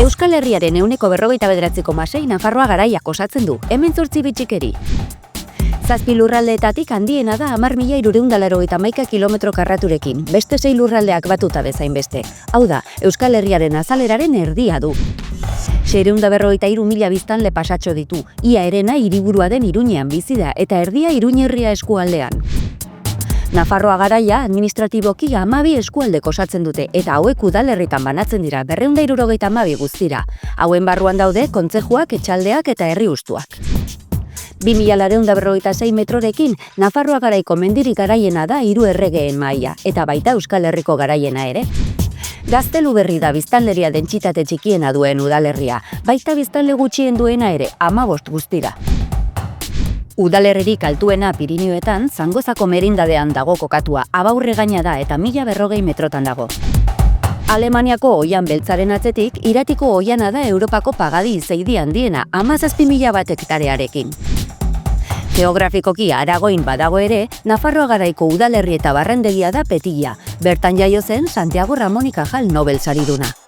Euskal Herriaren 49,6% Nafarroa garaiak osatzen du, hemen 8 bitxikeri. 7 lurraldeetatik handiena da 10.391 kilometro karraturekin, beste 6 lurraldeak batuta bezain beste. Hau da, Euskal Herriaren azaleraren erdia du. 653.000 biztanle pasatxo ditu, ia herena hiriburua den Iruñean bizi da eta erdia Iruñerria eskualdean. Nafarroa garaia administratiboki 12 eskualdek osatzen dute eta hauek udalerritan banatzen dira 272 guztira. Hauen barruan daude kontzejuak, etxaldeak eta herriustuak. 2.246 metrorekin Nafarroa garaiko mendirik garaiena da 3 erregeen maila eta baita Euskal Herriko garaiena ere. Gaztelu Berri da biztanleria dentsitate txikiena duen udalerria, baita biztanle gutxien duena ere 15 guztira. Udalerririk altuena Pirinioetan, Zangozako merindadean dago kokatua, Abaurre gaina da eta 1040 metrotan dago. Alemaniako oian beltzaren atzetik, Iratiko oiana da Europako pagadi izeidi handiena, 17.000 hektarearekin. Geografikoki Aragoin badago ere, Nafarroa garaiko udalerri eta barrendegia da Petilla, bertan jaio zen Santiago Ramón y Cajal Nobel sariduna.